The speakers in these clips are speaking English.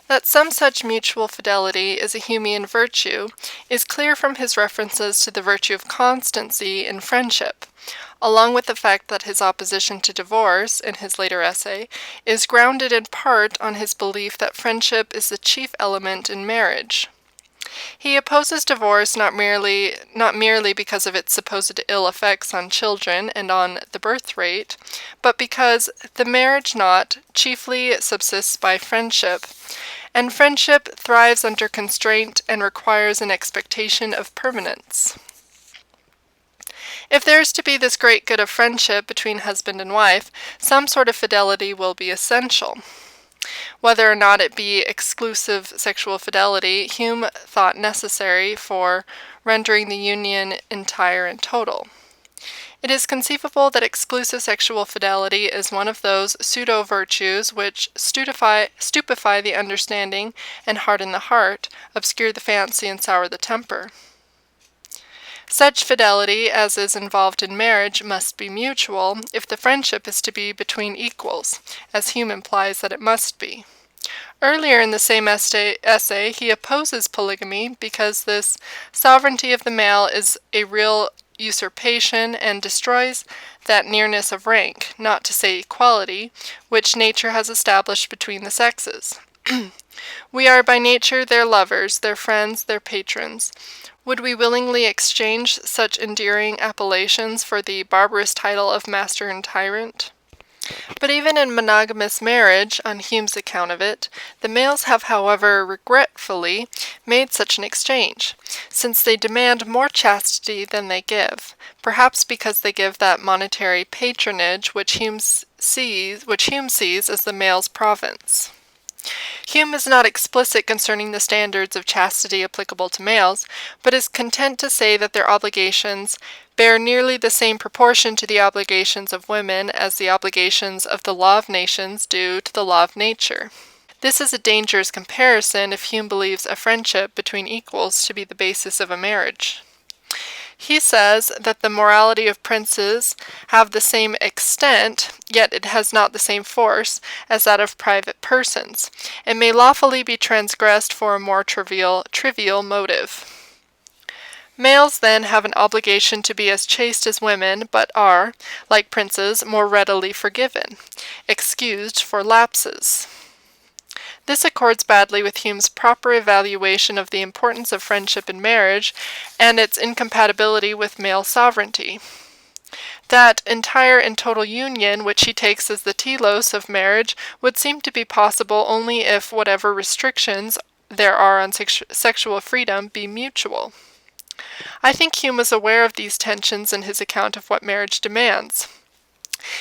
That some such mutual fidelity is a Humean virtue is clear from his references to the virtue of constancy in friendship, along with the fact that his opposition to divorce, in his later essay, is grounded in part on his belief that friendship is the chief element in marriage. He opposes divorce not merely because of its supposed ill effects on children and on the birth rate, but because the marriage knot chiefly subsists by friendship, and friendship thrives under constraint and requires an expectation of permanence. If there is to be this great good of friendship between husband and wife, some sort of fidelity will be essential. Whether or not it be exclusive sexual fidelity, Hume thought necessary for rendering the union entire and total. It is conceivable that exclusive sexual fidelity is one of those pseudo-virtues which stupefy the understanding and harden the heart, obscure the fancy, and sour the temper. Such fidelity as is involved in marriage must be mutual if the friendship is to be between equals, as Hume implies that it must be. Earlier in the same essay, he opposes polygamy because this sovereignty of the male is a real usurpation and destroys that nearness of rank, not to say equality, which nature has established between the sexes. We are by nature their lovers, their friends, their patrons. Would we willingly exchange such endearing appellations for the barbarous title of master and tyrant? But even in monogamous marriage, on Hume's account of it, the males have, however, regretfully made such an exchange, since they demand more chastity than they give, perhaps because they give that monetary patronage which Hume sees as the male's province. Hume is not explicit concerning the standards of chastity applicable to males, but is content to say that their obligations bear nearly the same proportion to the obligations of women as the obligations of the law of nations do to the law of nature. This is a dangerous comparison if Hume believes a friendship between equals to be the basis of a marriage. He says that the morality of princes have the same extent, yet it has not the same force, as that of private persons, and may lawfully be transgressed for a more trivial motive. Males, then, have an obligation to be as chaste as women, but are, like princes, more readily forgiven, excused for lapses. This accords badly with Hume's proper evaluation of the importance of friendship in marriage and its incompatibility with male sovereignty. That entire and total union which he takes as the telos of marriage would seem to be possible only if whatever restrictions there are on sexual freedom be mutual. I think Hume was aware of these tensions in his account of what marriage demands.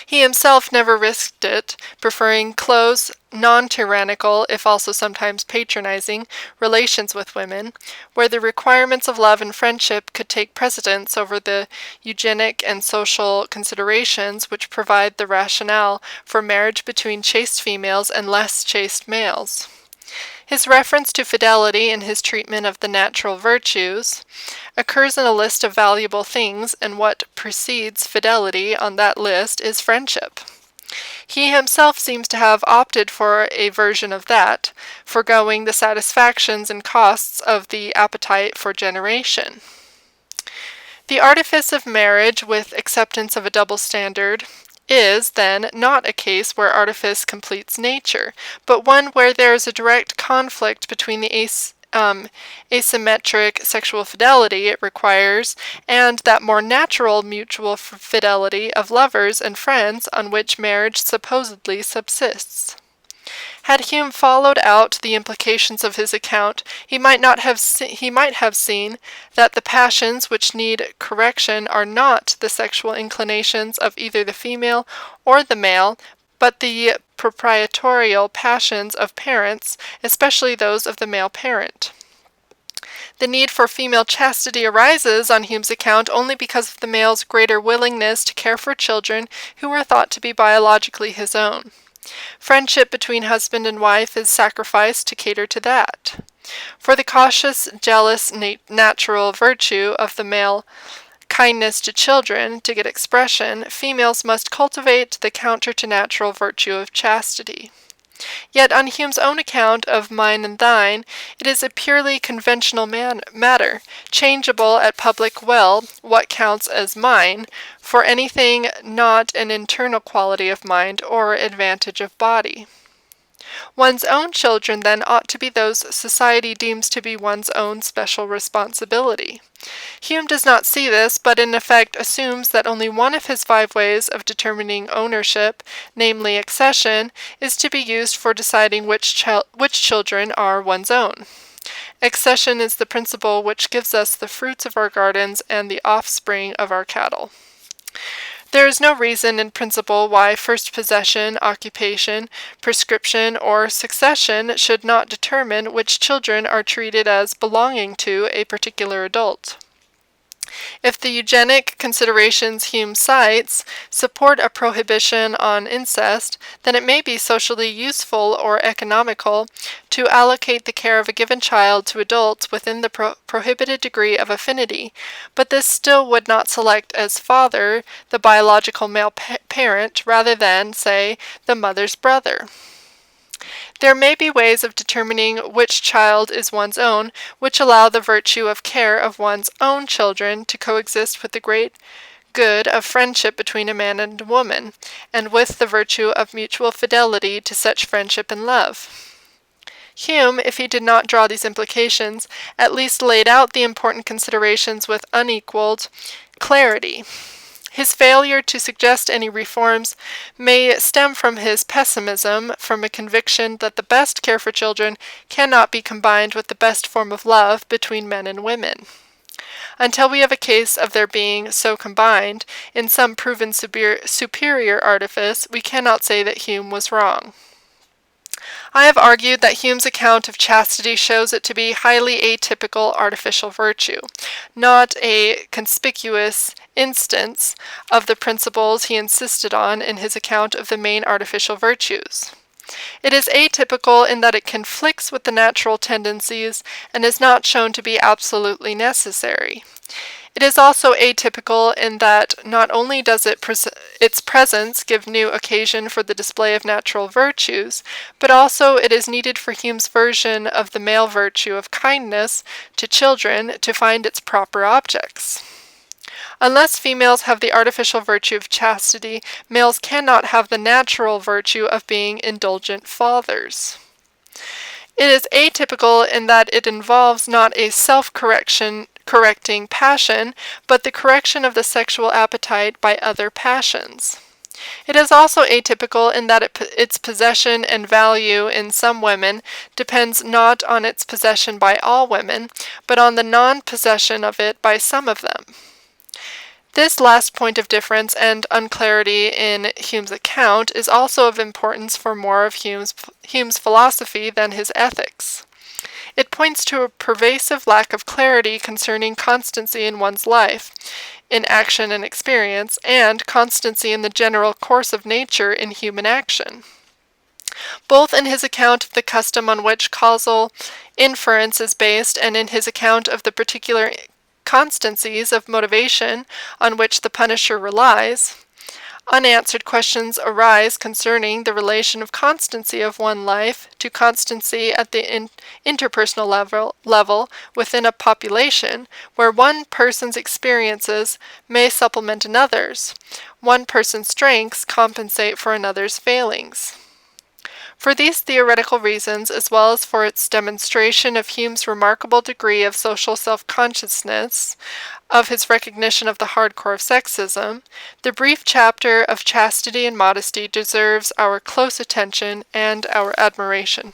He himself never risked it, preferring close, non-tyrannical, if also sometimes patronizing, relations with women, where the requirements of love and friendship could take precedence over the eugenic and social considerations which provide the rationale for marriage between chaste females and less chaste males. His reference to fidelity in his treatment of the natural virtues occurs in a list of valuable things, and what precedes fidelity on that list is friendship. He himself seems to have opted for a version of that, foregoing the satisfactions and costs of the appetite for generation. The artifice of marriage with acceptance of a double standard is, then, not a case where artifice completes nature, but one where there is a direct conflict between the asymmetric sexual fidelity it requires and that more natural mutual fidelity of lovers and friends on which marriage supposedly subsists. Had Hume followed out the implications of his account, he might have seen that the passions which need correction are not the sexual inclinations of either the female or the male, but the proprietorial passions of parents, especially those of the male parent. The need for female chastity arises, on Hume's account, only because of the male's greater willingness to care for children who are thought to be biologically his own. Friendship between husband and wife is sacrificed to cater to that. For the cautious, jealous, natural virtue of the male kindness to children to get expression, females must cultivate the counter to natural virtue of chastity. Yet on Hume's own account of mine and thine, it is a purely conventional matter, changeable at public will, what counts as mine, for anything not an internal quality of mind or advantage of body. One's own children then ought to be those society deems to be one's own special responsibility. Hume does not see this, but in effect assumes that only one of his 5 ways of determining ownership, namely accession, is to be used for deciding which children are one's own. Accession is the principle which gives us the fruits of our gardens and the offspring of our cattle. There is no reason in principle why first possession, occupation, prescription, or succession should not determine which children are treated as belonging to a particular adult. If the eugenic considerations Hume cites support a prohibition on incest, then it may be socially useful or economical to allocate the care of a given child to adults within the prohibited degree of affinity, but this still would not select as father the biological male parent rather than, say, the mother's brother. There may be ways of determining which child is one's own, which allow the virtue of care of one's own children to coexist with the great good of friendship between a man and a woman, and with the virtue of mutual fidelity to such friendship and love. Hume, if he did not draw these implications, at least laid out the important considerations with unequaled clarity. His failure to suggest any reforms may stem from his pessimism, from a conviction that the best care for children cannot be combined with the best form of love between men and women. Until we have a case of their being so combined, in some proven superior artifice, we cannot say that Hume was wrong. I have argued that Hume's account of chastity shows it to be highly atypical artificial virtue, not a conspicuous instance of the principles he insisted on in his account of the main artificial virtues. It is atypical in that it conflicts with the natural tendencies and is not shown to be absolutely necessary. It is also atypical in that not only does its presence give new occasion for the display of natural virtues, but also it is needed for Hume's version of the male virtue of kindness to children to find its proper objects. Unless females have the artificial virtue of chastity, males cannot have the natural virtue of being indulgent fathers. It is atypical in that it involves not a self-correcting passion, but the correction of the sexual appetite by other passions. It is also atypical in that its possession and value in some women depends not on its possession by all women, but on the non-possession of it by some of them. This last point of difference and unclarity in Hume's account is also of importance for more of Hume's philosophy than his ethics. It points to a pervasive lack of clarity concerning constancy in one's life, in action and experience, and constancy in the general course of nature in human action. Both in his account of the custom on which causal inference is based and in his account of the particular constancies of motivation on which the punisher relies, unanswered questions arise concerning the relation of constancy of one life to constancy at the interpersonal level within a population, where one person's experiences may supplement another's, one person's strengths compensate for another's failings. For these theoretical reasons, as well as for its demonstration of Hume's remarkable degree of social self-consciousness, of his recognition of the hardcore of sexism, the brief chapter of chastity and modesty deserves our close attention and our admiration.